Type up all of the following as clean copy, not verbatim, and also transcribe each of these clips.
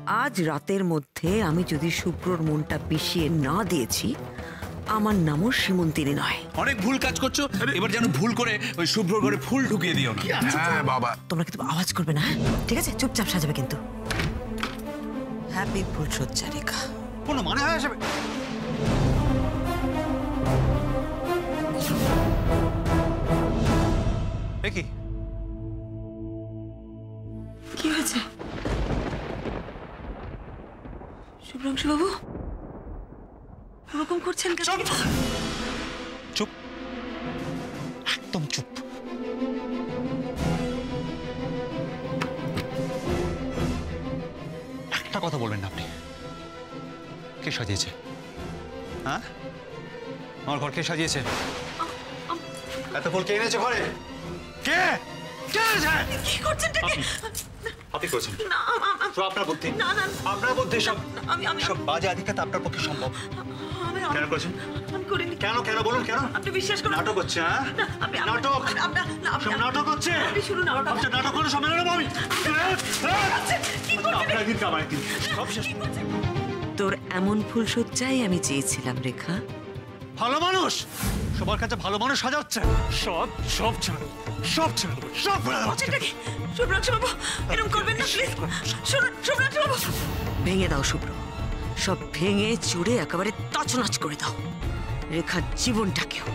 আজ রাতের মধ্যে আমি যদি শুভ্রর মনটা পিষিয়ে না দিয়েছি, আমার নামও সীমন্তিনী নয়। অনেক ভুল কাজ করছো, এবার যেন ভুল করে ওই শুভ্রর ঘরে ফুল ঢুকিয়ে দিও না। হ্যাঁ বাবা, তোমরা কিন্তু আওয়াজ করবে না, হ্যাঁ? ঠিক আছে, চুপচাপ সাজাবে কিন্তু। হ্যাপি ফুলসজ্জা রেখা। কোনো মানে হয় আসবে? কি কি হয়েছে শুভ্রাংশু বাবু? ওরকম করছেন কেন? চুপ, একদম চুপ। একটা কথা বলবেন না আপনি। কে সাজিয়েছে? হ্যাঁ, আমার ঘর কে সাজিয়েছে? এত ফুল কে এনেছে ঘরে? কে কে এনেছে? কি করছেন? আপনি করেছেন? না, আপনার বুদ্ধি, না না, আপনার বুদ্ধি সব আমি সব বাজে আধিক্যতা আপনার পক্ষে সম্ভব। কেন করেছেন? আমি করিনি। কেন কেন বলুন কেন? আপনি বিশ্বাস করুন। নাটক হচ্ছে, হ্যাঁ? নাটক, সব নাটক হচ্ছে। আপনি শুনুন আমার কথা। নাটক করে সব মেনে নেবো আমি। আপনার দিন কামাই দিন সব শেষ। তোর এমন ফুলসজ্জাই আমি চেয়েছিলাম রেখা। ভালো মানুষ সবার কাছে ভালো মানুষ সাজাচ্ছে, সব সব ছেড়ে সব ছেড়ে সব শুভ্রাংশু বাবু, এরকম করবেন না প্লিজ। শুনুন শুভ্রাংশু বাবু, ভেঙে দাও শুভ্র, সব ভেঙে চুড়ে একেবারে তছনছ করে দাও রেখার জীবনটাকেও।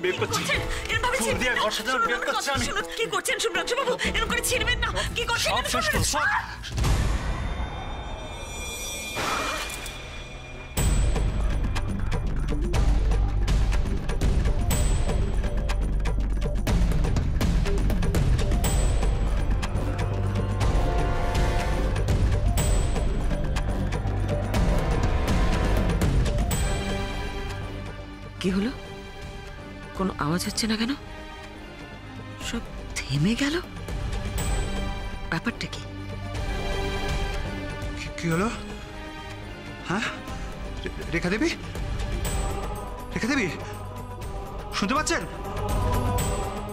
বের করছি দিয়ে ঘর সাজানো বের করছি আমি। কি করছেন শুভ্রাংশু বাবু? এরকম করে ছিড়বেন না। কি করছেন? সব শেষ করো সব। কি হলো? কোনো আওয়াজ হচ্ছে না কেন? সব থেমে গেল, ব্যাপারটা কি? কি হলো? হ্যাঁ, রেখা দেবী, রেখা দেবী শুনতে পাচ্ছেন?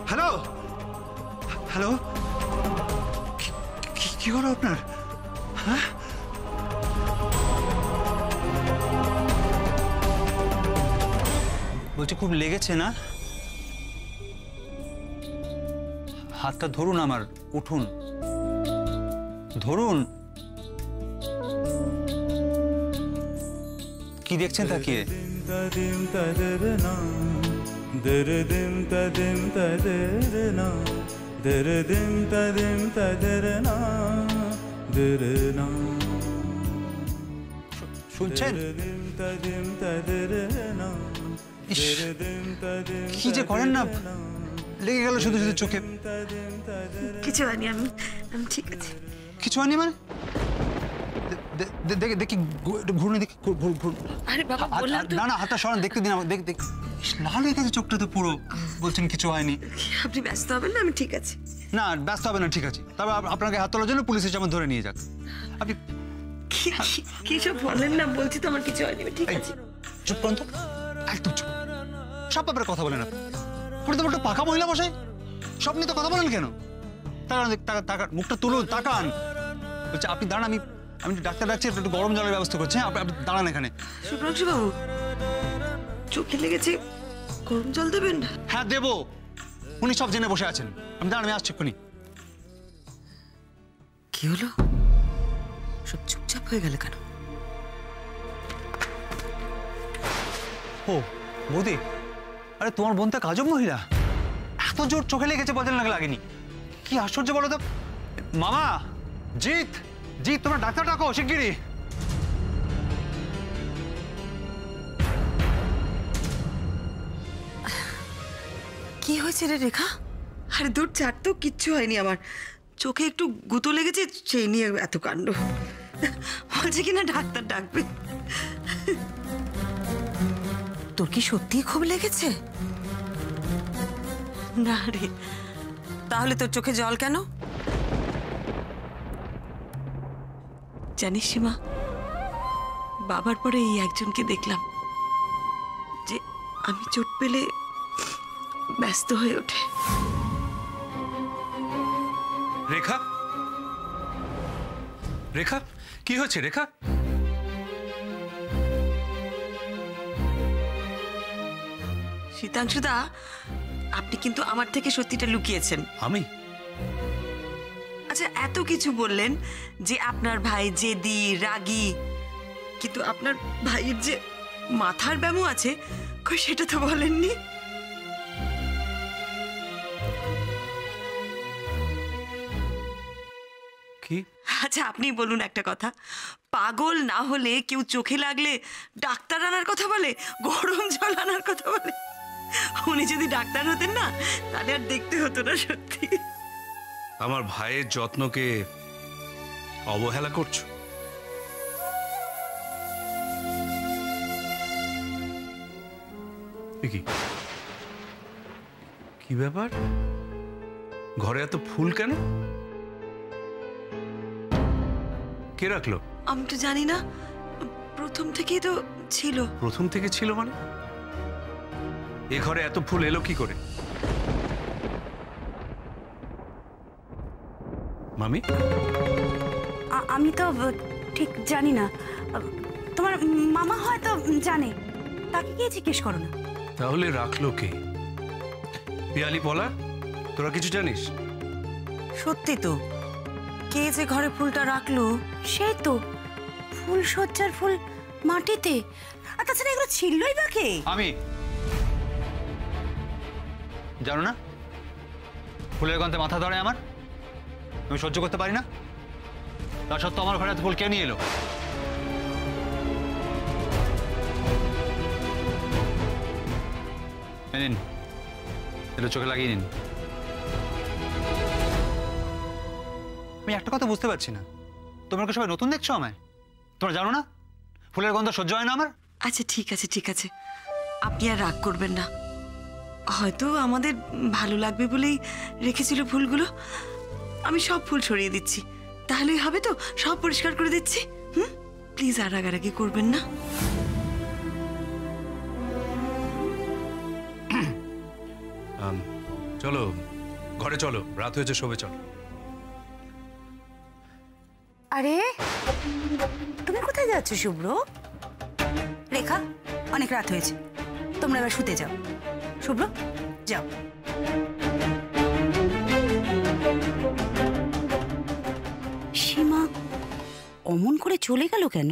হ্যালো হ্যালো, কি হলো আপনার? হ্যাঁ, বলছি খুব লেগেছে না? হাতটা ধরুন আমার, উঠুন, ধরুন। কি দেখছেন তাকিয়ে? শুনছেন? কি যে করেন না, লেগে গেল শুধু শুধু চোখে। কিছু হয়নি, আমি ঠিক আছে। কিছু হয়নি মানে? দেখি ঘুরে দেখি। আরে বাবা, বললাম তো। না না, হাতটা সরান, দেখতে দিন আমাকে। দেখ লাল হয়ে গেছে চোখটা তো পুরো। বলছেন কিছু হয়নি? আপনি ব্যস্ত হবেন না, আমি ঠিক আছে। না ব্যস্ত হবে না, ঠিক আছে। তবে আপনাকে হাত তোলার জন্য পুলিশের যেমন ধরে নিয়ে যাক। আপনি কি সব বলেন না, বলছি তো আমার কিছু হয়নি, ঠিক আছে। চুপ করুন তো, একদম চুপ। সব ব্যাপারে কথা বলেন আপনি। পুরো তো একটা পাকা মহিলা বসে, সব নিয়ে তো কথা বলেন কেন? তাকান, মুখটা তুলুন, তাকান। বলছে আপনি দাঁড়ান, আমি ডাক্তার ডাকছি, একটু গরম জলের ব্যবস্থা করছি। আপনি দাঁড়ান এখানে। শুভ্রাংশু বাবু, চোখে লেগেছে, গরম জল দেবেন? হ্যাঁ দেবো, উনি সব জেনে বসে আছেন। আমি দাঁড়ান, আমি আসছি এক্ষুনি। কি হলো? সব চুপচাপ হয়ে গেল কেন? ও বৌদি, আরে তোমার বোন তো কাজব মহিলা, এত জোর চোখে লেগেছে বদল লাগেনি। কি আশ্চর্য বলো তো। মামা, জিৎ, তোমরা ডাক্তার ডাকো শিগগিরই। কি হয়েছে রে রেখা? আরে দূর ছাড় তো, কিচ্ছু হয়নি আমার। চোখে একটু গুঁতো লেগেছে, সেই নিয়ে এত কাণ্ড। বলছে কিনা ডাক্তার ডাকবে। তোর কি সত্যি খুব লেগেছে? না রে, তাহলে তোর চোখে জল কেন? জানিস সীমা, বাবার পরে এই একজনকে দেখলাম যে আমি চোট পেলে ব্যস্ত হয়ে ওঠে। রেখা, রেখা, কি হয়েছে রেখা? শীতাংশুদা, আপনি কিন্তু আমার থেকে সত্যিটা লুকিয়েছেন। আমি? আচ্ছা, এত কিছু বললেন যে আপনার ভাই জেদি, রাগী, কিন্তু আপনার ভাইয়ের যে মাথার ব্যামো আছে, কই সেটা তো বলেননি। কি? আচ্ছা, আপনি বলুন একটা কথা, পাগল না হলে কেউ চোখে লাগলে ডাক্তার আনার কথা বলে, গরম জল আনার কথা বলে? উনি যদি ডাক্তার হতেন না, তাহলে আর দেখতে হতো না। সত্যি আমার ভাইয়ের যত্নকে অবহেলা করছো? কি কি ব্যাপার? ঘরে এত ফুল কেন? কে রাখলো? আমি তো জানি না, প্রথম থেকেই তো ছিল। প্রথম থেকে ছিল মানে? এ ঘরে এত ফুল এলো কি করে? মামি? আমি তো ঠিক জানি না, তোমার মামা হয়তো জানে, তাকে গিয়ে জিজ্ঞেস করো না। তাহলে রাখলো কে? পিয়ালি, পলা, তোরা কিছু জানিস? সত্যি তো, কে যে ঘরে ফুলটা রাখলো? সেই তো ফুল সজ্জার ফুল মাটিতে, আর তাছাড়া এগুলো ছিলই বা কে? আমি। জানো না ফুলের গন্ধে মাথা ধরে আমার, আমি সহ্য করতে পারি না। তা সত্ত্বেও আমার ঘরে এত ফুল কে নিয়ে এলো? নিন, এটা চোখে লাগিয়ে নিন। আমি একটা কথা বুঝতে পারছি না, তোমরা কি সবাই নতুন দেখছো আমায়? তোমরা জানো না ফুলের গন্ধ সহ্য হয় না আমার? আচ্ছা ঠিক আছে, ঠিক আছে, আপনি আর রাগ করবেন না। হয়তো আমাদের ভালো লাগবে বলেই রেখেছিল ফুলগুলো। আমি সব ফুল সরিয়ে দিচ্ছি, তাহলেই হবে তো? সব পরিষ্কার করে দিচ্ছি। প্লিজ আর রাগারাগি করবেন না। চলো ঘরে, চলো, রাত হয়েছে, শোবে চলো। আরে তুমি কোথায় যাচ্ছ শুভ্র? রেখা, অনেক রাত হয়েছে, তোমরা এবার শুতে যাও। শুভ্র, যাও। সীমা অমন করে চলে গেল কেন?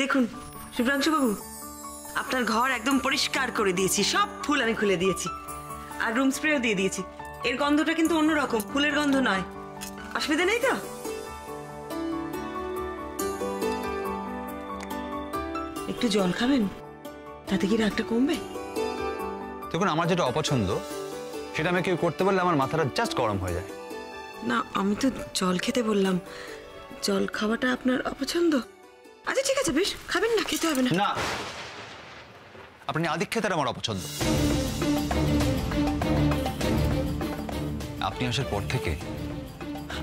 দেখুন শুভ্রাংশু বাবু, আপনার ঘর একদম পরিষ্কার করে দিয়েছি, সব ফুল আমি খুলে দিয়েছি, আর রুম স্প্রেও দিয়ে দিয়েছি। এর গন্ধটা কিন্তু অন্যরকম, ফুলের গন্ধ নয়। অসুবিধা নেই তো? একটু জল খাবেন, তাতে কি রাগটা কমবে? দেখুন, আমার যেটা অপছন্দ সেটা আমি কেউ করতে পারলে আমার মাথাটা জাস্ট গরম হয়ে যায়। না, আমি তো জল খেতে বললাম। জল খাওয়াটা আপনার অপছন্দ? আচ্ছা ঠিক আছে, বেশ, খাবেন না, খেতে হবে না। না, আপনি আদিক্ষেতার আমার অপছন্দ। আপনি আসার পর থেকে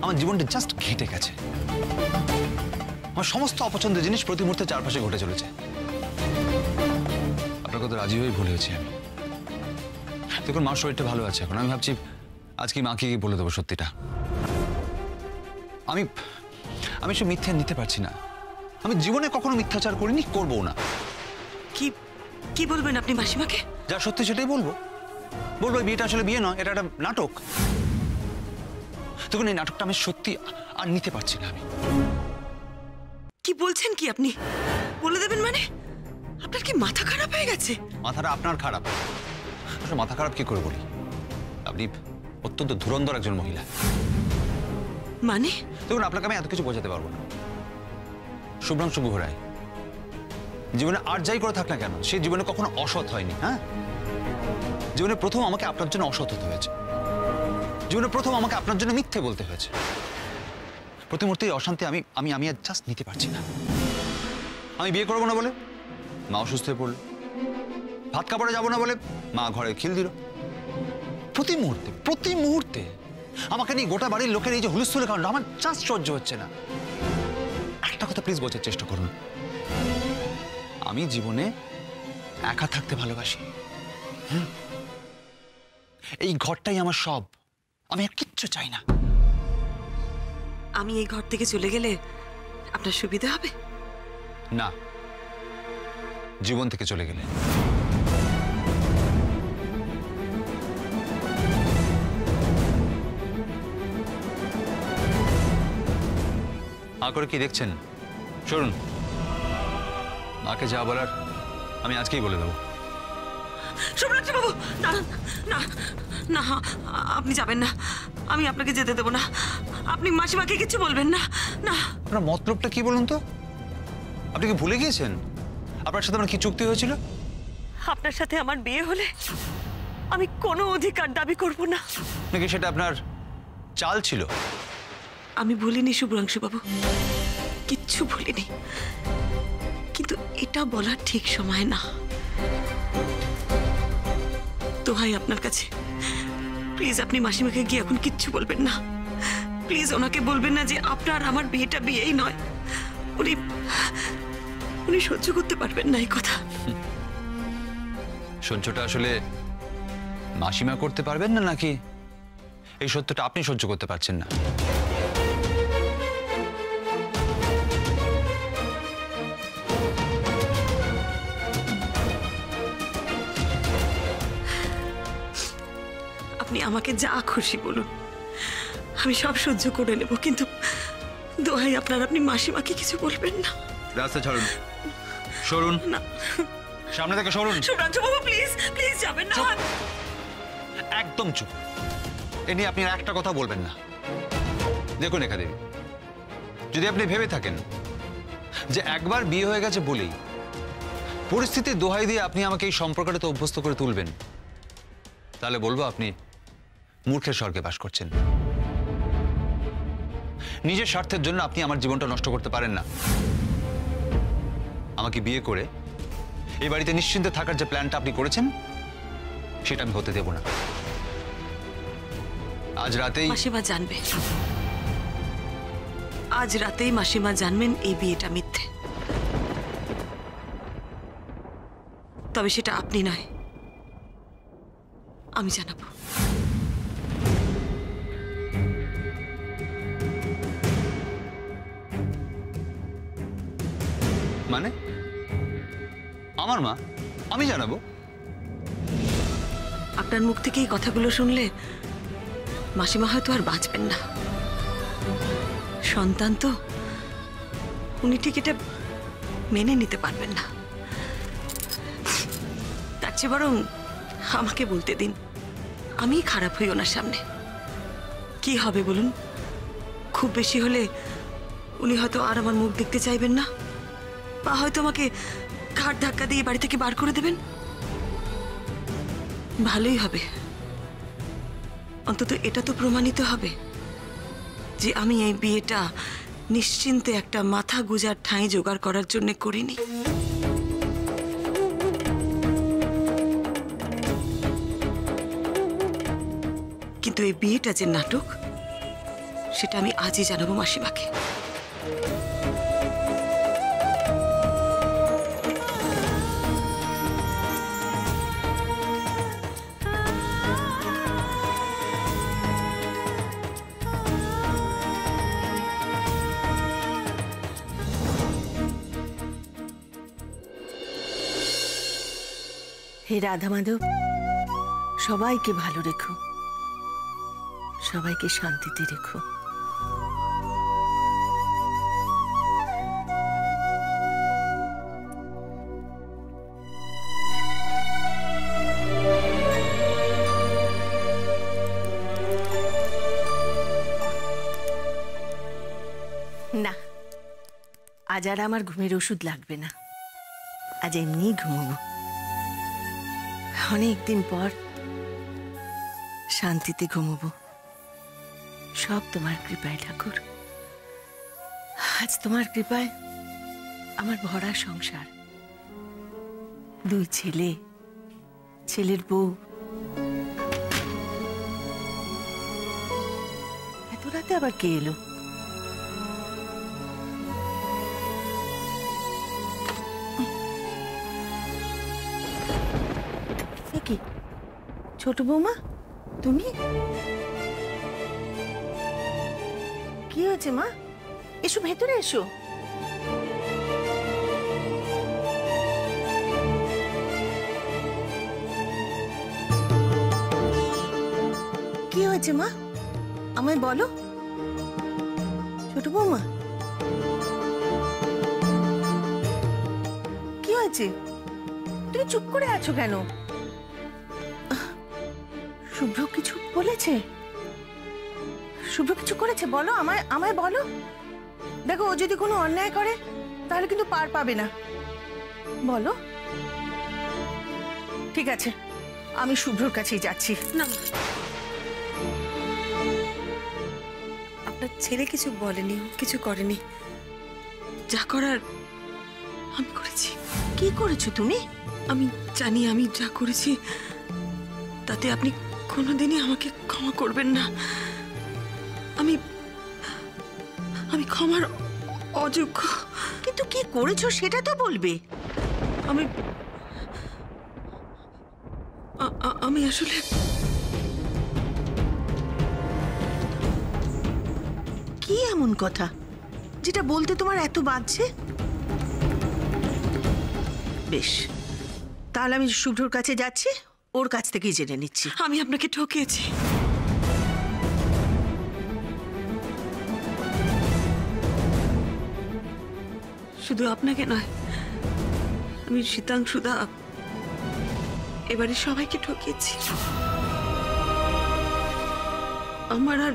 আমার জীবনটা জাস্ট ঘেঁটে গেছে। আমার সমস্ত অপছন্দের জিনিস প্রতি মুহূর্তে চারপাশে ঘটে চলেছে। আপনার কথা রাজি হয়ে ভুল হয়েছি আমি। দেখুন, মার শরীরটা ভালো আছে এখন। আমি ভাবছি আজকে মাকে গিয়ে বলে দেবো সত্যিটা। আমি আমি সব মিথ্যে নিতে পারছি না। আমি জীবনে কখনো মিথ্যাচার করিনি, করবো না। কি কি বলবেন আপনি মাসিমাকে? যা সত্যি সেটাই বলবো। বলবো বিয়েটা আসলে বিয়ে নয়, এটা একটা নাটক। দেখুন, এই নাটকটা আমি সত্যি আর নিতে পারছি না। আমি কি বলছেন কি আপনি? বলে দেবেন মানে? আপনার কি মাথা খারাপ হয়ে গেছে? মাথাটা আপনার খারাপ। আসলে মাথা খারাপ কি করে বলি? আপনি অত্যন্ত ধুরন্ধর একজন মহিলা। মানে? দেখুন, আপনাকে আমি এত কিছু বোঝাতে পারবো না। শুভ্রাংশু গুহ রায় জীবনে আর যাই করে থাক না কেন, সে জীবনে কখনো অসৎ হয়নি। হ্যাঁ, জীবনে প্রথম আমাকে আপনার জন্য অসৎ হতে হয়েছে। জীবনে প্রথম আমাকে আপনার জন্য মিথ্যে বলতে হয়েছে। প্রতি মুহূর্তে এই অশান্তি আমি আমি আমি আর জাস্ট নিতে পারছি না। আমি বিয়ে করবো না বলে মা অসুস্থ হয়ে পড়লো। ভাত কাপড়ে যাবো না বলে মা ঘরে খিল দিল। প্রতি মুহূর্তে আমাকে নিয়ে গোটা বাড়ির লোকের এই যে হুলস্থুলের কারণ আমার জাস্ট সহ্য হচ্ছে না। একটা কথা প্লিজ বোঝার চেষ্টা করুন, আমি জীবনে একা থাকতে ভালোবাসি। এই ঘরটাই আমার সব। আমি আর কিচ্ছু চাই না। আমি এই ঘর থেকে চলে গেলে আপনার সুবিধা হবে? না, জীবন থেকে চলে গেলে। করে কি দেখছেন? শুনুন, মাকে যা বলার আমি আজকেই বলে দেবো। শুভ্রাংশু বাবু, না না না, আপনি যাবেন না। আমি আপনাকে যেতে দেবো না। আপনি মাসিমাকে কিছু বলবেন না। না। আপনার মতলবটা কি বলুন তো? আপনি কি ভুলে গিয়েছেন আপনার সাথে আমার কি চুক্তি হয়েছিল? আপনার সাথে আমার বিয়ে হলে আমি কোনো অধিকার দাবি করব না। নাকি সেটা আপনার চাল ছিল? আমি ভুলিনি শুভ্রাংশু বাবু, কিচ্ছু ভুলিনি, কিন্তু এটা বলার ঠিক সময় না। দোহাই আপনার কাছে, প্লিজ আপনি মাসিমাকে গিয়ে এখন কিচ্ছু বলবেন না। প্লিজ ওনাকে বলবেন না যে আপনার আমার বিয়েটা বিয়েই নয়। উনি সহ্য করতে পারবেন না এই কথা। সহ্যটা আসলে মাসিমা করতে পারবেন না, নাকি এই সত্যটা আপনি সহ্য করতে পারছেন না? আপনি আমাকে যা খুশি বলুন, আমি সব সহ্য করে নেব, কিন্তু দোহাই আপনার, আপনি মাসিমাকে কিছু বলবেন না। রাস্তা ছাড়ুন, সরুন না, সামনে থেকে সরুন। শুভ্রাংশু বাবু প্লিজ প্লিজ যাবেন না। একদম চুপ। এ নিয়ে আপনি আর একটা কথা বলবেন না। দেখুন রেখা দেবী, যদি আপনি ভেবে থাকেন যে একবার বিয়ে হয়ে গেছে বলেই পরিস্থিতির দোহাই দিয়ে আপনি আমাকে এই সম্পর্কটাতে অভ্যস্ত করে তুলবেন, তাহলে বলবো আপনি মূর্খের স্বর্গে বাস করছেন। নিজের স্বার্থের জন্য আপনি আমার জীবনটা নষ্ট করতে পারেন না। আমাকে বিয়ে করে এই বাড়িতে নিশ্চিন্তে থাকার যে প্ল্যানটা আপনি করেছেন সেটা আমি হতে দেব না। আজ রাতেই মাসিমা জানবে, আজ রাতেই মাসিমা জানবেন এই বিয়েটা মিথ্যে। তবে সেটা আপনি নয়, আমি জানাবো। মানে আমার মা? আমি জানাবো? আপনার মুখ থেকে এই কথাগুলো শুনলে মাসিমা হয়তো আর বাঁচবেন না। সন্তান তো, উনি ঠিক এটা মেনে নিতে পারবেন না। তার চেয়ে বরং আমাকে বলতে দিন, আমি খারাপ হই ওনার সামনে। কি হবে বলুন? খুব বেশি হলে উনি হয়তো আর আমার মুখ দেখতে চাইবেন না, বা হয়তো আমাকে ঘাট ধাক্কা দিয়ে বাড়ি থেকে বার করে দেবেন। ভালোই হবে, অন্তত এটা তো প্রমাণিত হবে যে আমি এই বিয়েটা নিশ্চিন্তে একটা মাথা গুজার ঠাঁই জোগাড় করার জন্য করিনি। কিন্তু এই বিয়েটা যে নাটক, সেটা আমি আজই জানাবো মাসিমাকে। হে রাধা মাধব, সবাইকে ভালো রেখো, সবাইকে শান্তিতে রেখো। না, আজ আর আমার ঘুমের ওষুধ লাগবে না, আজ এমনি ঘুমোবো। অনেকদিন পর শান্তিতে ঘুমোবো, সব তোমার কৃপায় ঠাকুর। আজ তোমার কৃপায় আমার ভরা সংসার, 2 ছেলে, ছেলের বউ। এত রাতে আবার কে এলো? কি ছোট বৌমা, তুমি? কি হয়েছে মা? এসো ভেতরে এসো। কি হয়েছে মা, আমায় বলো। ছোট বৌমা, কি হয়েছে? তুমি চুপ করে আছো কেন? শুভ্র কিছু বলেছে? শুভ্র কিছু করেছে? বলো, আমায় বলো। দেখো, ও যদি কোনো অন্যায় করে তাহলে কিন্তু পার পাবে না। বলো। ঠিক আছে, আমি শুভ্রর কাছেই যাচ্ছি। না, আপনার ছেলে কিছু বলেনি, ও কিছু করেনি। যা করার আমি করেছি। কি করেছো তুমি? আমি জানি আমি যা করেছি তাতে আপনি কোনোদিনই আমাকে ক্ষমা করবেন না। আমি আমি ক্ষমার অযোগ্য। কিন্তু কি করেছো সেটা তো বলবে। আমি আমি আসলে কি এমন কথা যেটা বলতে তোমার এত বাধছে? বেশ, তাহলে আমি শুভ্রর কাছে যাচ্ছি, ওর কাছ থেকেই জেনে নিচ্ছি। আমি আপনাকে ঠকিয়েছি। শুধু আপনাকে নয়, আমি শীতাংশুদা, এবারে সবাইকে ঠকিয়েছি। আমার আর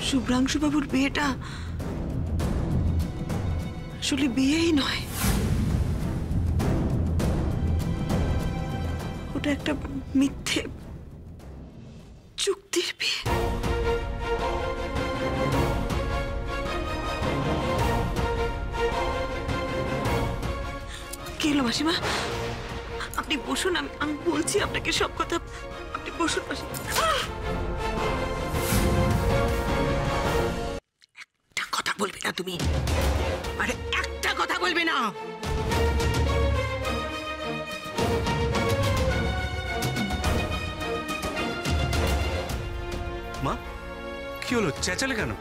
শুভ্রাংশু বাবুর বিয়েটা আসলে বিয়েই নয়, ওটা একটা মিথ্যে চুক্তির বিয়ে। কি হলো মাসিমা? আপনি বসুন, আমি বলছি আপনাকে সব কথা। আপনি বসুন মাসিমা। একটা কথা বলবে না তুমি, আরে একটা কথা বলবে না। মা, কি হলো? চেঁচালে কেন?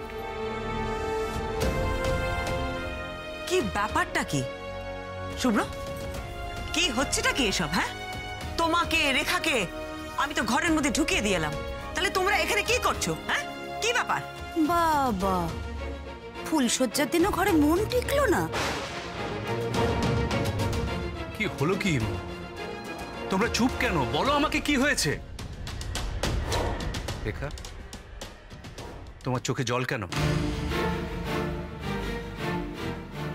কি ব্যাপারটা কি শুভ্র? কি হচ্ছেটা কি এসব? হ্যাঁ, তোমাকে রেখাকে আমি তো ঘরের মধ্যে ঢুকিয়ে দিয়ে এলাম, তাহলে তোমরা এখানে কি করছো? হ্যাঁ, কি ব্যাপার? বাবা, ফুলসজ্জার দিনও ঘরে মন টিকলো না। কি হলো কি? তোমরা চুপ কেন? বলো আমাকে কি হয়েছে? রেখা, তোমার চোখে জল কেন?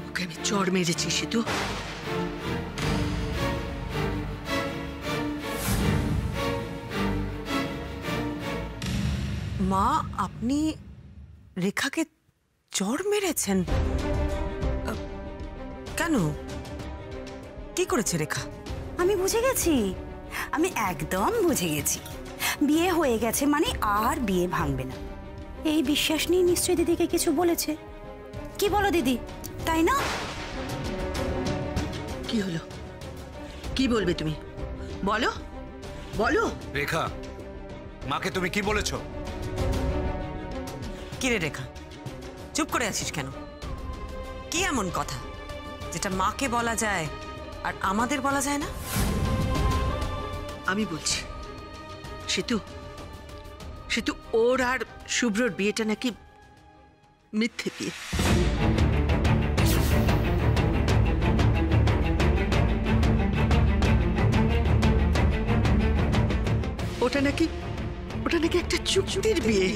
ওকে আমি চড় মেরেছি সিধু। মা, আপনি রেখাকে চড় মেরেছেন? কেন? কি করেছে রেখা? আমি বুঝে গেছি, আমি একদম বুঝে গেছি। বিয়ে হয়ে গেছে মানে আর বিয়ে ভাঙবে না, এই বিশ্বাস নিয়ে নিশ্চয়ই দিদিকে কিছু বলেছে। কি বলো দিদি, তাই না? কি হলো? কি বলবে তুমি? বলো বলো। রেখা, মাকে তুমি কি বলেছো? কি রে রেখা, চুপ করে আছিস কেন? কি এমন কথা যেটা মাকে বলা যায় আর আমাদের বলা যায় না? আমি বলছি, সেতু সেতু ওর আর শুভ্রর বিয়েটা নাকি মিথ্যে বিয়ে। ওটা নাকি একটা চুক্তির বিয়ে।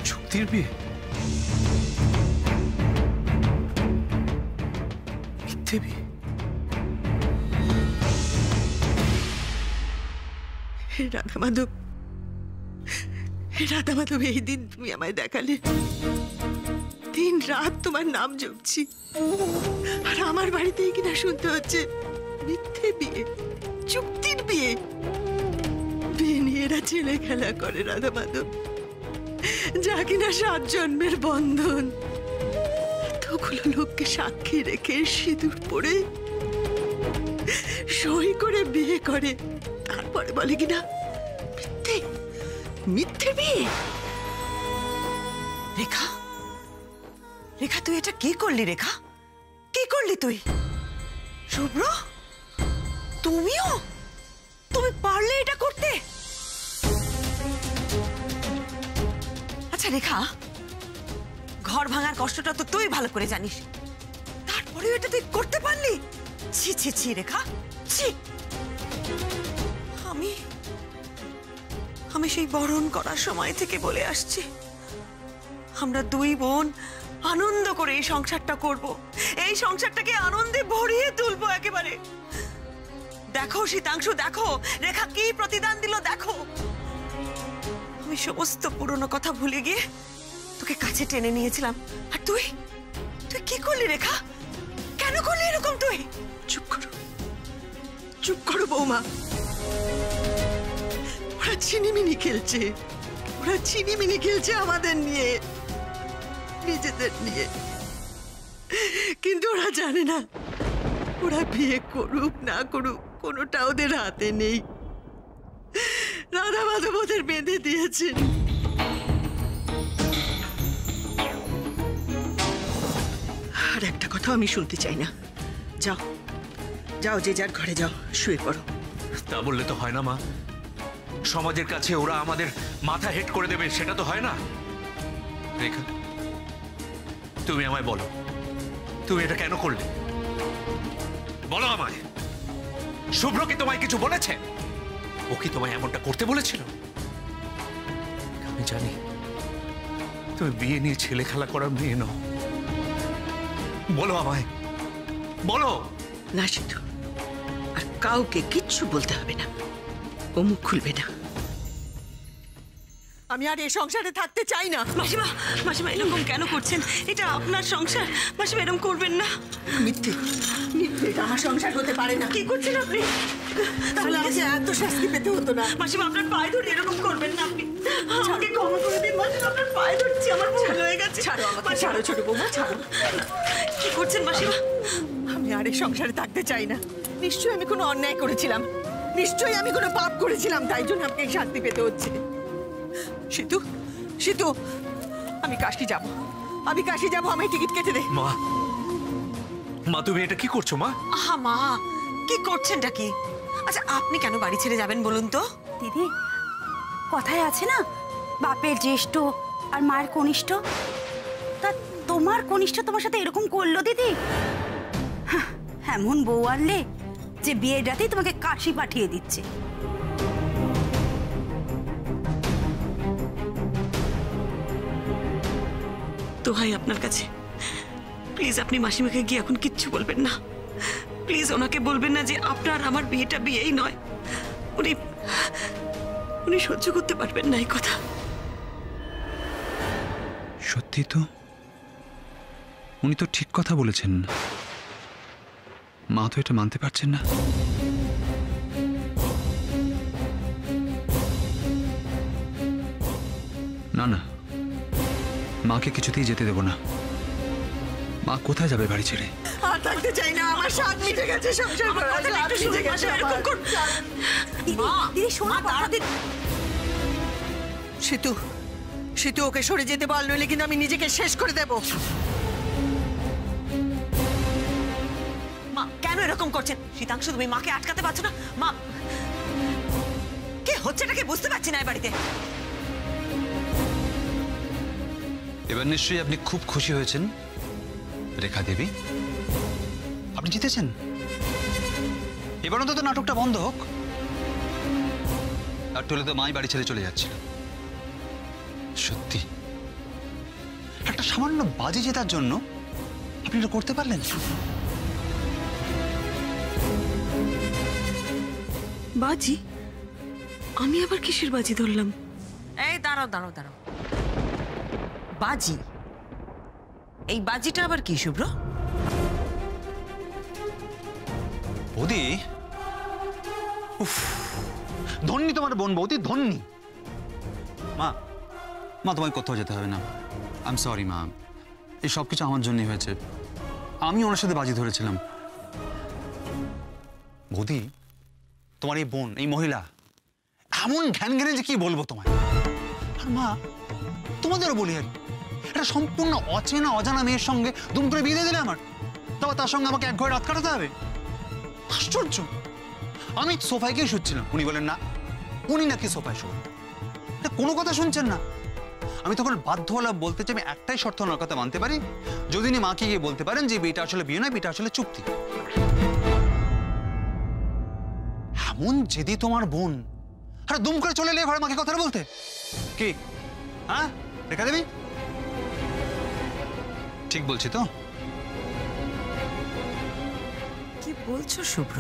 চুক্তির বিয়ে? মিথ্যে বিয়ে? হে রাধা মাধব, হে রাধা মাধব, এই দিন তুমি আমায় দেখালে। দিন রাত তোমার নাম জপছি, আর আমার বাড়িতেই কিনা শুনতে হচ্ছে মিথ্যে বিয়ে, চুক্তির বিয়ে। বিয়ে নিয়ে এরা ছেলে খেলা করে রাধা মাধব, যা কিনা 7 জন্মের বন্ধন। এতগুলো লোককে সাক্ষী রেখে সিঁদুর পরে সই করে বিয়ে করে, তারপরে বলে কিনা মিথ্যে মিথ্যে বিয়ে। রেখা, রেখা তুই এটা কি করলি? রেখা কি করলি তুই? শুভ্র, তুমিও? তুমি পারলে এটা করতে? আচ্ছা রেখা, ঘর ভাঙার কষ্টটা তো তুই ভালো করে জানিস, তারপরেও এটা তুই করতে পারলি? ছি ছি ছি রেখা, ছি। আমি সেই বরণ করার সময় থেকে বলে আসছি, আমরা 2 বোন আনন্দ করে এই সংসারটা করব, এই সংসারটাকে আনন্দে ভরিয়ে তুলবো একেবারে। দেখো শীতাংশু, দেখো রেখা কি প্রতিদান দিল, দেখো। আমি সমস্ত পুরনো কথা ভুলে গিয়ে তোকে কাছে টেনে নিয়েছিলাম, আর তুই তুই কি করলি রেখা? কেন করলি এরকম তুই? চুপ করো, চুপ করো বৌমা। ওরা চিনিমিনি খেলছে, ওরা চিনিমিনি খেলছে আমাদের নিয়ে, নিজেদের নিয়ে। কিন্তু ওরা জানে না, ওরা বিয়ে করুক না করুক কোনোটা ওদের হাতে নেই। রাধা মাধব ওদের বেঁধে দিয়েছেন। আর একটা কথা আমি শুনতে চাই না। যাও যাও, যে যার ঘরে যাও, শুয়ে পড়ো। তা বললে তো হয় না মা, সমাজের কাছে ওরা আমাদের মাথা হেট করে দেবে, সেটা তো হয় না। রেখা, তুমি আমায় বলো, তুমি এটা কেন করলে? বলো আমায়। শুভ্র কি তোমায় কিছু বলেছে? ও কি তোমায় এমনটা করতে বলেছিল? আমি জানি তুমি বিয়ে নিয়ে ছেলে খেলা করার মেয়ে নও। বলো আমায়, বলো। না সিধু, আর কাউকে কিচ্ছু বলতে হবে না, ও মুখ খুলবে না। আমি আর এই সংসারে থাকতে চাই না। মাসিমা, মাসিমা এরকম কেন করছেন? এটা আপনার সংসার, মাসিমা এরকম করবেন না। মিথ্যে মিথ্যে, এটা আমার সংসার হতে পারে না। কি করছেন আপনি? তাহলে আমাকে এত শাস্তি পেতে হতো না। মাসিমা আপনার পায়ে ধরে এরকম করবেন না আপনি, আমাকে ক্ষমা করে দিন মাসিমা, আপনার পায়ে ধরছি, আমার ভুল হয়ে গেছে। ছাড়ো আমাকে, ছাড়ো ছোট বৌমা, ছাড়ো। কি করছেন মাসিমা? আমি আর এই সংসারে থাকতে চাই না। নিশ্চয়ই আমি কোনো অন্যায় করেছিলাম, নিশ্চয়ই আমি কোনো পাপ করেছিলাম, তাই জন্য আমাকে এই শাস্তি পেতে হচ্ছে। সিধু, সিধু, আমি কাশি যাব, আমি কাশি যাব, আমায় টিকিট কেটে দে। মা, মা তুমি এটা কি করছো মা? আহা মা, কি করছেনটা কি? আচ্ছা আপনি কেন বাড়ি ছেড়ে যাবেন বলুন তো? দিদি, কথায় আছে না, বাপের জ্যেষ্ঠ আর মায়ের কনিষ্ঠ। তা তোমার কনিষ্ঠ তোমার সাথে এরকম করলো দিদি? হাহ, এমন বউ আনলে যে বিয়ের রাতেই তোমাকে কাশি পাঠিয়ে দিচ্ছে। দোহাই আপনার কাছে, প্লিজ আপনি মাসিমাকে গিয়ে এখন কিচ্ছু বলবেন না। প্লিজ ওনাকে বলবেন না যে আপনার আমার বিয়েটা বিয়েই নয়। উনি উনি সহ্য করতে পারবেন না এই কথা। সত্যি তো, উনি তো ঠিক কথা বলেছেন। মা তো এটা মানতে পারছেন না। না না, মাকে কিছুতেই যেতে দেব না। মা কোথায় যাবে বাড়ি ছেড়ে? আর থাকতে চাই না, আমার স্বাদ মিটে গেছে, সংসার করার স্বাদ মিটে গেছে। এরকম কর দিদি, দিদি শোনো, কথা দিদি। সেতু, সেতু ওকে সরে যেতে বল, নইলে কিন্তু আমি নিজেকে শেষ করে দেব। মা কেন এরকম করছেন? শীতাংশু, তুমি মাকে আটকাতে পারছো না? মা, কে হচ্ছেটা কি বুঝতে পারছি না এই বাড়িতে। এবার নিশ্চয়ই আপনি খুব খুশি হয়েছেন রেখা দেবী, আপনি জিতেছেন। এবার অন্তত নাটকটা বন্ধ হোক। আর টলে তো মাই বাড়ি ছেড়ে চলে যাচ্ছিল। সত্যি একটা সামান্য বাজি জেতার জন্য আপনি এটা করতে পারলেন? বাজি? আমি আবার কিসের বাজি ধরলাম? এই দাঁড়াও দাঁড়াও দাঁড়াও, বাজি? এই বাজিটা আবার কি শুভ্র? বৌদি, উফ, ধন্যি তোমার বোন বৌদি, ধন্যি। মা, মা তোমায় কোথাও যেতে হবে না। আই এম সরি মা, এই সব কিছু আমার জন্যই হয়েছে। আমি ওনার সাথে বাজি ধরেছিলাম। বৌদি, তোমার এই বোন, এই মহিলা এমন ঘ্যান ঘ্যানে যে কি বলবো তোমায়। আর মা, তোমাদেরও বলি আর একটা সম্পূর্ণ অচেনা অজানা মেয়ের সঙ্গে দুম করে বিয়ে দিয়ে দিলে আমার, তবে তার সঙ্গে আমাকে এক ঘরে রাত কাটাতে হবে। আশ্চর্য! আমি সোফায় গিয়ে শুচ্ছিলাম, উনি বলেন না উনি নাকি সোফায় শোন। কোনো কথা শুনছেন না। আমি তখন বাধ্য হলাম বলতে চাই আমি একটাই শর্ত ওনার কথা মানতে পারি, যদি উনি মাকে গিয়ে বলতে পারেন যে বিয়েটা আসলে বিয়ে নয়, বিয়েটা আসলে চুক্তি। এমন যেদি তোমার বোন, আরে দুম করে চলে এলে ঘরে মাকে কথা বলতে। কি হ্যাঁ রেখা দেবী, ঠিক বলছি তো? কি বলছো শুভ্র?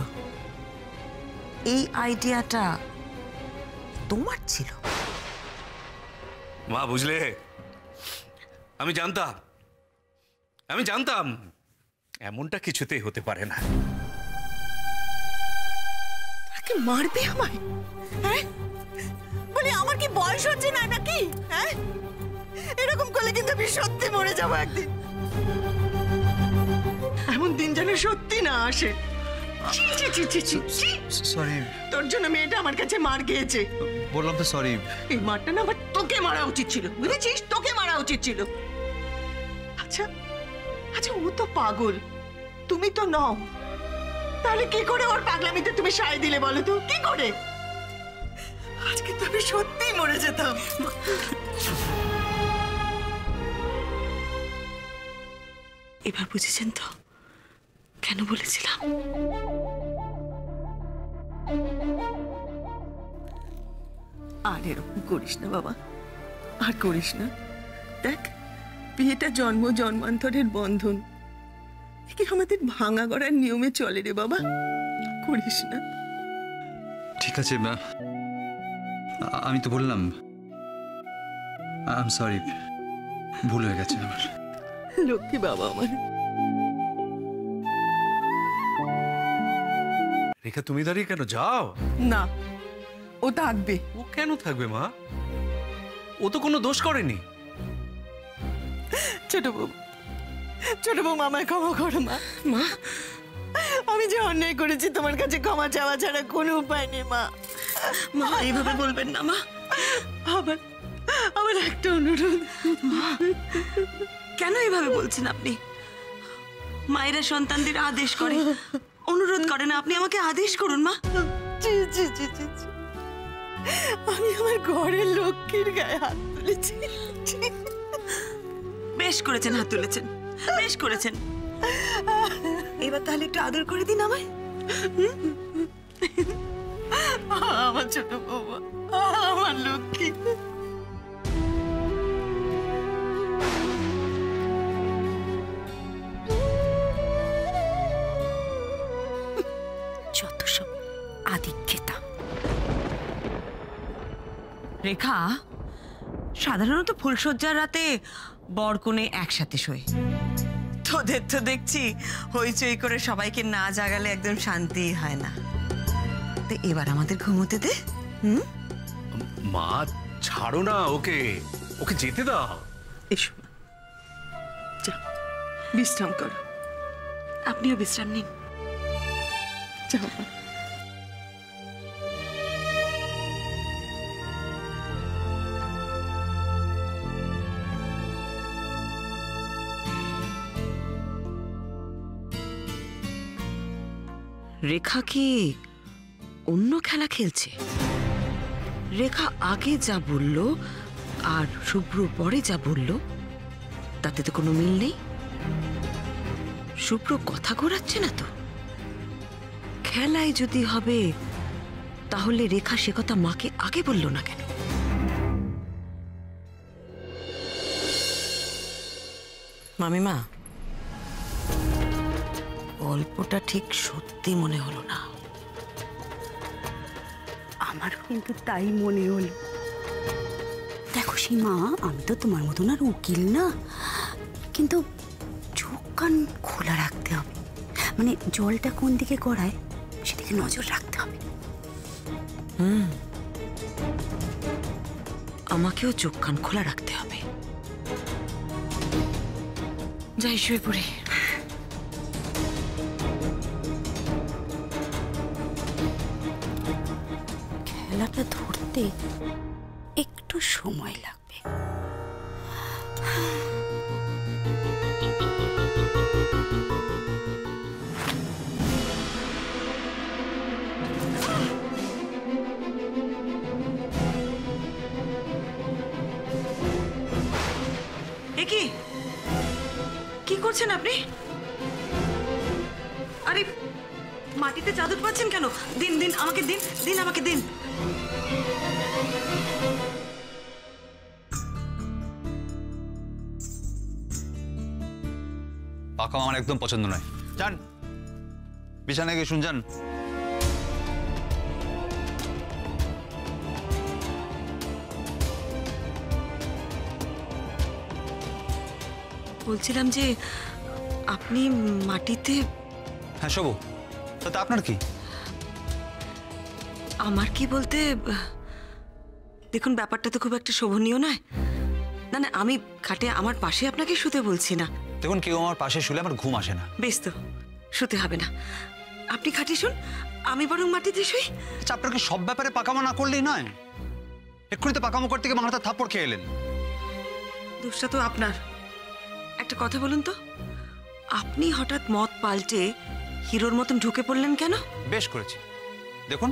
এই আইডিয়াটা তোমার ছিল? মা বুঝলে, আমি জানতাম এমনটা কিছুতেই হতে পারে না। তাকে মারবে আমায়? হ্যাঁ, বলি আমার কি বয়স হচ্ছে না নাকি? হ্যাঁ, এরকম করলে কিন্তু আমি সত্যি মরে যাবো একদিন। এমন দিন যেন সত্যি না আসে। ছি, ছি, ছি, ছি, ছি, ছি। সরি, তোর জন্য মেয়েটা আমার কাছে মার খেয়েছে। বললাম তো সরি। এই মারটা না আমার তোকে মারা উচিত ছিল, বুঝেছিস? তোকে মারা উচিত ছিল। আচ্ছা আচ্ছা, ও তো পাগল, তুমি তো নও। তাহলে কি করে ওর পাগলামিতে তুমি সায় দিলে বলো তো? কি করে? আজকে তো আমি সত্যিই মরে যেতাম। এবার বুঝেছেন তো কেন বলেছিলাম? আর এরকম করিস না বাবা, আর করিস না। দেখ, বিয়েটা জন্ম জন্মান্তরের বন্ধন, কি আমাদের ভাঙা গড়ার নিয়মে চলে রে বাবা, করিস না। ঠিক আছে মা, আমি তো বললাম। আই এম সরি, ভুল হয়ে গেছে আমার। লক্ষ্মী বাবা আমার। রেখা, তুমি দাঁড়িয়ে কেন? যাও না, ও থাকবে। ও কেন থাকবে মা? ও তো কোনো দোষ করেনি। ছোট বউ, আমায় ক্ষমা করো মা। মা, আমি যে অন্যায় করেছি তোমার কাছে ক্ষমা চাওয়া ছাড়া কোনো উপায় নেই মা। মা এইভাবে বলবেন না মা। আমার একটা অনুরোধ। কেন এইভাবে বলছেন আপনি? মায়েরা সন্তানদের আদেশ করে, অনুরোধ করে না। আপনি আমাকে আদেশ করুন মা। ছি, ছি, ছি, ছি, ছি। আমি আমার ঘরের লক্ষ্মীর গায়ে হাত তুলেছি। ছি। বেশ করেছেন, হাত তুলেছেন, বেশ করেছেন। এবার তাহলে একটু আদর করে দিন আমায়। আমার ছোট বৌমা, আমার লক্ষ্মী। যত সব আদিক্ষেতা। রেখা, সাধারণত ফুলসজ্জার রাতে বরকনে একসাথে শোয়। তোদের তো দেখছি হইচই করে সবাইকে না জাগালে একদম শান্তি হয় না। তো এবার আমাদের ঘুমোতে দে। মা ছাড়ো না ওকে, ওকে যেতে দাও। এসো মা, যা বিশ্রাম করো। আপনিও বিশ্রাম নিন। যাও মা। রেখা কি অন্য খেলা খেলছে? রেখা আগে যা বলল আর শুভ্র পরে যা বলল তাতে তো কোনো মিল নেই। শুভ্র কথা ঘোরাচ্ছে না তো? খেলায় যদি হবে তাহলে রেখা সে কথা মাকে আগে বলল না কেন? মামিমা, গল্পটা ঠিক সত্যি মনে হলো না। আমারও কিন্তু তাই মনে হলো। দেখো সীমা, আমি তো তোমার মতন আর উকিল না, কিন্তু চোখ কান খোলা রাখতে হবে। মানে জলটা কোন দিকে গড়ায় সেদিকে নজর রাখতে হবে। আমাকেও চোখ কান খোলা রাখতে হবে। যাই শুয়ে পড়ে। খেলাটা ধরতে একটু সময় লাগবে। এ কি কি করছেন আপনি? আরে মাটিতে চাদর পাচ্ছেন কেন? দিন দিন আমাকে দিন, দিন আমাকে দিন। পাকাম আমার একদম পছন্দ নয়। যান বিছানায় গিয়ে শুন, যান। বলছিলাম যে আপনি মাটিতে। হ্যাঁ শোবো, তাতে আপনার কি? আমার কি বলতে, দেখুন ব্যাপারটা তো খুব একটা শোভনীয় নয়। না না, আমি খাটে আমার পাশে আপনাকে শুতে বলছি না। দেখুন, কেউ আমার পাশে শুলে আমার ঘুম আসে না। বেশ তো, শুতে হবে না। আপনি খাটে শুন, আমি বরং মাটিতে শুই। আচ্ছা, আপনাকে সব ব্যাপারে পাকামো না করলেই নয়। এক্ষুনি তো পাকামো করতে গিয়ে মাথাটা থাপ্পড় খেয়ে এলেন। দোষটা তো আপনার। একটা কথা বলুন তো, আপনি হঠাৎ মত পাল্টে হিরোর মতন ঢুকে পড়লেন কেন? বেশ করেছি। দেখুন,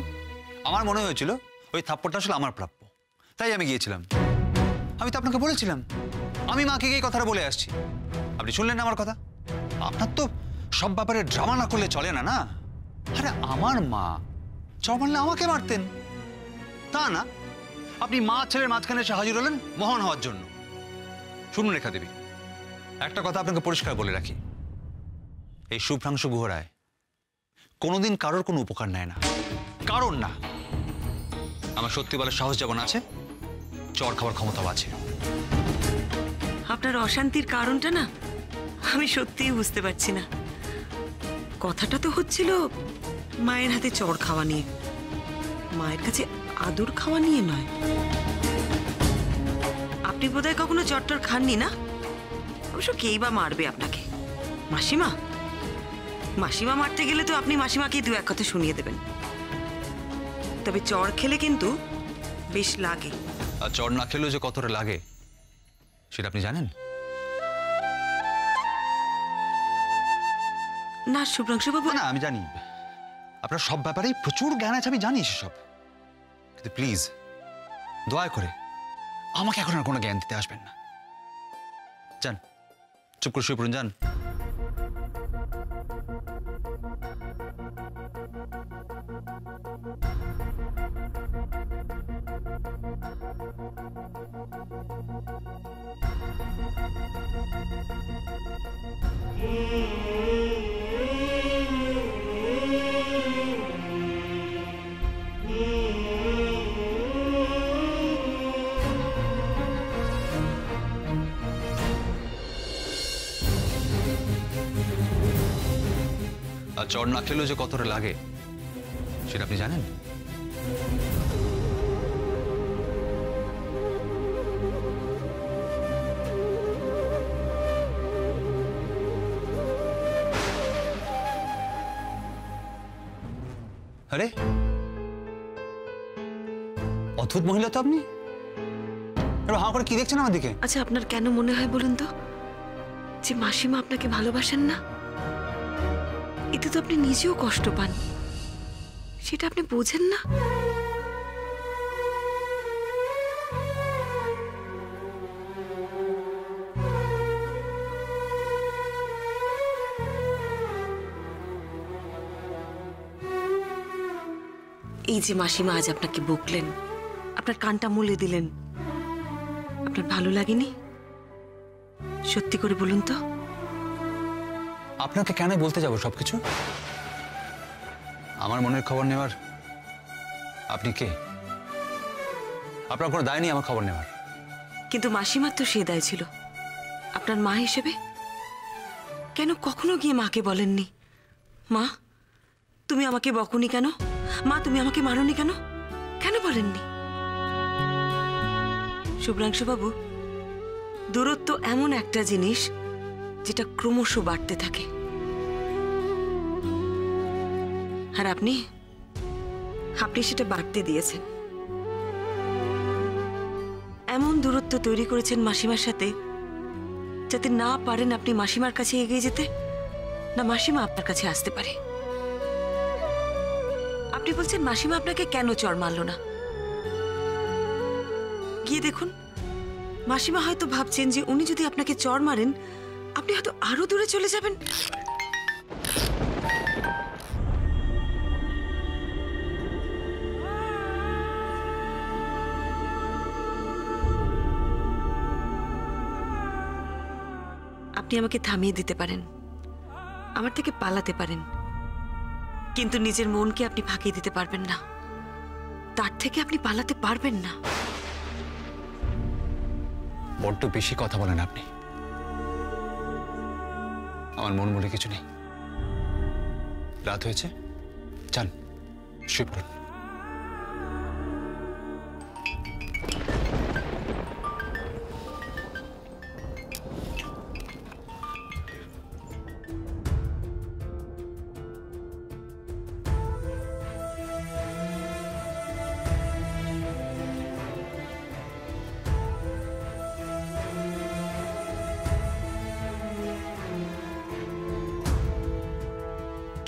আমার মনে হয়েছিল ওই থাপ্পড়টা আসলে আমার প্রাপ্য, তাই আমি গিয়েছিলাম। আমি তো আপনাকে বলেছিলাম আমি মাকে গিয়ে কথাটা বলে আসছি। আপনি শুনলেন না আমার কথা? আপনার তো সব ব্যাপারে ড্রামা না করলে চলে না, না? আরে আমার মা চড় মারলে আমাকে মারতেন, তা না আপনি মা ছেলের মাঝখানে এসে হাজির হলেন মহান হওয়ার জন্য। শুনুন রেখা দেবী, একটা কথা আপনাকে পরিষ্কার বলে রাখি, এই শুভ্রাংশু গুহ রায় কোনোদিন কারোর কোনো উপকার নেয় না, কারণ না। আমার সত্যি বলার সাহস যেমন আছে, চড় খাবার ক্ষমতাও আছে। আপনার অশান্তির কারণটা না আমি সত্যিই বুঝতে পারছি না। কথাটা তো হচ্ছিল মায়ের হাতে চড় খাওয়া নিয়ে, মায়ের কাছে আদর খাওয়া নিয়ে নয়। আপনি বোধহয় কখনো চট্টর খাননি না? অবশ্য কেই বা মারবে আপনাকে? মাসিমা? মাসিমা মারতে গেলে তো আপনি মাসিমাকেই দু এক কথা শুনিয়ে দেবেন। তবে চড় খেলে কিন্তু বেশ লাগে। আর চড় না খেলেও যে কতটা লাগে সেটা আপনি জানেন? না শুভ্রাংশু বাবু, না আমি জানি আপনার সব ব্যাপারেই প্রচুর জ্ঞান আছে, আমি জানি সেসব। কিন্তু প্লিজ দয়া করে আমাকে এখন আর কোনো জ্ঞান দিতে আসবেন না। যান, চুপ করে শুয়ে পড়ুন, যান। আর চড় না খেলেও যে কতটা লাগে সেটা আপনি জানেন? আরে অদ্ভুত মহিলা তো আপনি। এবার হাঁ করে কি দেখছেন আমার দিকে? আচ্ছা আপনার কেন মনে হয় বলুন তো যে মাসিমা আপনাকে ভালোবাসেন না? এতে তো আপনি নিজেও কষ্ট পান। সেটা আপনি বোঝেন না? এই যে মাসিমা আজ আপনাকে বকলেন, আপনার কানটা মুলে দিলেন, আপনার ভালো লাগেনি? সত্যি করে বলুন তো। আপনাকে কেন বলতে যাব সবকিছু? আমার মনের খবর নেওয়ার আপনি কে? আপনার কোনো দায় নেই আমার খবর নেওয়ার। কিন্তু মাসিমার তো সে দায় ছিল আপনার মা হিসেবে। কেন কখনো গিয়ে মাকে বলেননি, মা তুমি আমাকে বকুনি কেন, মা তুমি আমাকে মারোনি কেন? কেন বলেননি? শুভ্রাংশু বাবু, দূরত্ব এমন একটা জিনিস যেটা ক্রমশ বাড়তে থাকে, আর আপনি সেটা বাড়তে দিয়েছেন। এমন দূরত্ব তৈরি করেছেন মাসিমার সাথে যাতে না পারেন আপনি মাসিমার কাছে এগিয়ে যেতে, না মাসিমা আপনার কাছে আসতে পারে। আপনি বলছেন মাসিমা আপনাকে কেন চড় মারল না? গিয়ে দেখুন, মাসিমা হয়তো ভাবছেন যে উনি যদি আপনাকে চড় মারেন আপনি হয়তো আরো দূরে চলে যাবেন। আপনি আমাকে থামিয়ে দিতে পারেন, আমার থেকে পালাতে পারেন, কিন্তু নিজের মনকে আপনি ফাঁকি দিতে পারবেন না। তার থেকে আপনি পালাতে পারবেন না। বড্ড বেশি কথা বলেন আপনি। আমার মন বলে কিছু নেই। রাত হয়েছে, যান শুয়ে পড়ুন।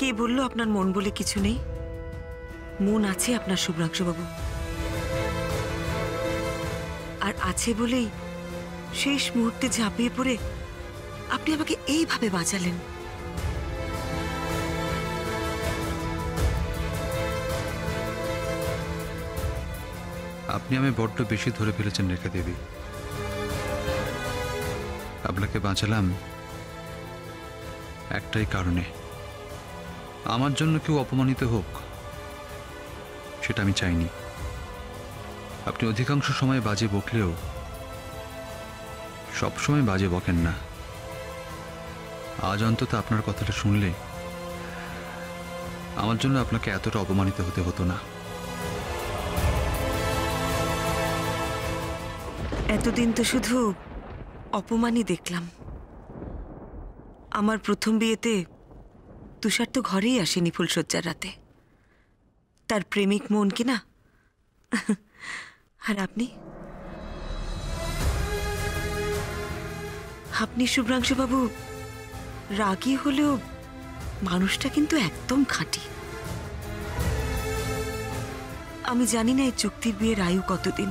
কে বললো আপনার মন বলে কিছু নেই? মন আছে আপনার শুভ্রাংশু বাবু, আর আছে বলেই শেষ মুহূর্তে ঝাঁপিয়ে পড়ে আপনি আমাকে এইভাবে বাঁচালেন। আপনি আমি বড্ড বেশি ধরে ফেলেছেন রেখা দেবী। আপনাকে বাঁচালাম একটাই কারণে, আমার জন্য কেউ অপমানিত হোক সেটা আমি চাইনি। আপনি অধিকাংশ সময় বাজে বকলেও সব সময় বাজে বকেন না। আজ অন্তত আপনার কথাটা শুনলে আমার জন্য আপনাকে এতটা অপমানিত হতে হতো না। এতদিন তো শুধু অপমানই দেখলাম। আমার প্রথম বিয়েতে তুষার তো ঘরেই আসেনি ফুলশয্যার রাতে, তার প্রেমিক মন কিনা। আর আপনি শুভ্রাংশু বাবু রাগী হলেও মানুষটা কিন্তু একদম খাঁটি। আমি জানি না এই চুক্তির বিয়ের আয়ু কতদিন,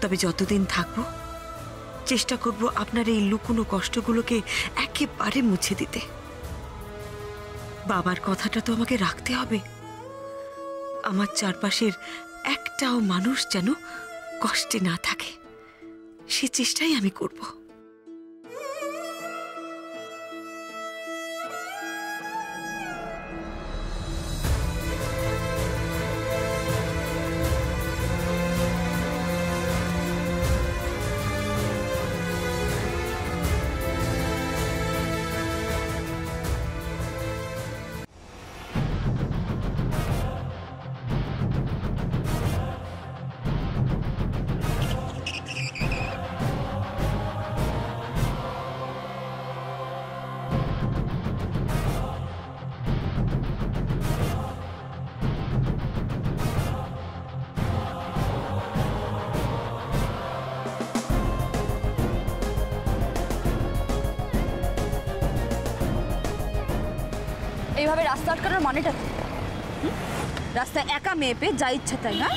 তবে যতদিন থাকবো চেষ্টা করব আপনার এই লুকোনো কষ্টগুলোকে একেবারে মুছে দিতে। বাবার কথাটা তো আমাকে রাখতে হবে। আমার চারপাশের একটাও মানুষ যেন কষ্টে না থাকে, সে চেষ্টাই আমি করব। এইভাবে রাস্তা আটকানোর মানেটা কি? রাস্তায় একা মেয়ে পেয়ে যা ইচ্ছা তাই না?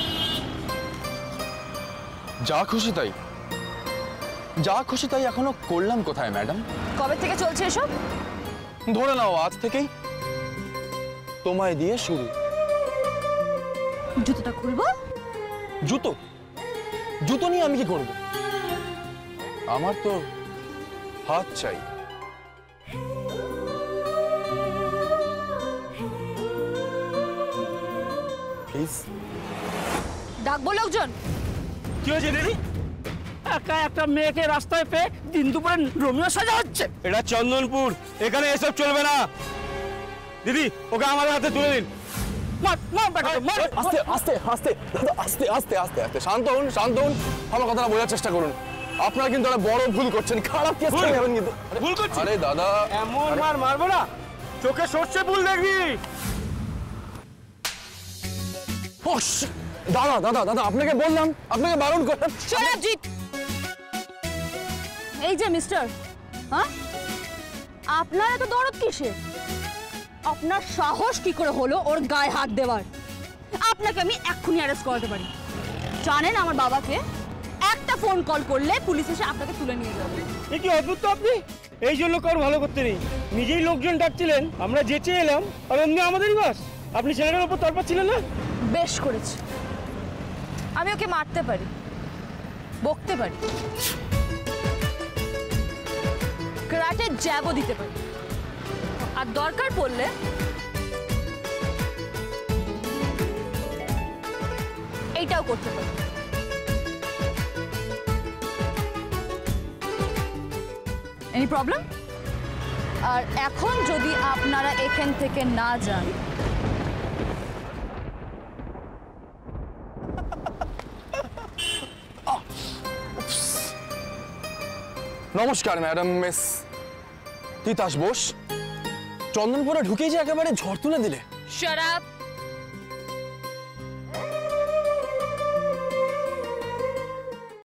যা খুশি তাই, যা খুশি তাই এখনো করলাম কোথায় ম্যাডাম? কবে থেকে চলছে এসব? ধরে নাও আজ থেকেই তোমায় দিয়ে শুরু। জুতোটা খুলবো? জুতো? জুতো নিয়ে আমি কি করব? আমার তো হাত চাই। প্লিজ। ডাকবো লোকজন? কি হয়েছে দিদি? একা একটা মেয়েকে রাস্তায় পেয়ে দিন দুপুরে রোমিও সাজা হচ্ছে। এটা চন্দনপুর, এখানে এসব চলবে না। দিদি ওকে আমাদের হাতে তুলে দিন। মার মার বেটাকে মার। আস্তে আস্তে আস্তে দাদা, আস্তে আস্তে আস্তে আস্তে শান্ত হন, শান্ত হন। আমার কথাটা বোঝার চেষ্টা করুন। আপনারা কিন্তু একটা বড় ভুল করছেন, খারাপ কেস করে যাবেন কিন্তু। ভুল করছি? আরে দাদা, এমন মার মারবো না, চোখে সর্ষে ফুল দেখবি। দাদা দাদা দাদা, আপনাকে বললাম, আপনাকে বারণ করলাম। সরাবজিৎ, এই যে মিস্টার, হ্যাঁ আপনার এত দরদ কিসের? আপনার সাহস কি করে হলো ওর গায়ে হাত দেওয়ার? আপনাকে আমি এক্ষুনি অ্যারেস্ট করাতে পারি। জানেন আমার বাবাকে একটা ফোন কল করলে পুলিশ এসে আপনাকে তুলে নিয়ে যাবে। এ কি অদ্ভুত তো আপনি! এই জন্য কারো ভালো করতে নেই, নিজেই লোকজন ডাকছিলেন, আমরা যেচে এলাম, আর অমনি আমাদেরই বাস। আপনি ছেলেটার উপর তরপা ছিলেন না? বেশ করেছে, আমি ওকে মারতে পারি, বকতে পারি, ক্রাটের জ্যাবও দিতে পারি, আর দরকার পড়লে এইটাও করতে পারি। Any problem? আর এখন যদি আপনারা এখান থেকে না যান, নমস্কার ম্যাডাম মিস তিতাস বোস। চন্দনপুরে ঢুকেই যে একেবারে ঝড় তুলে দিলে। Shut up.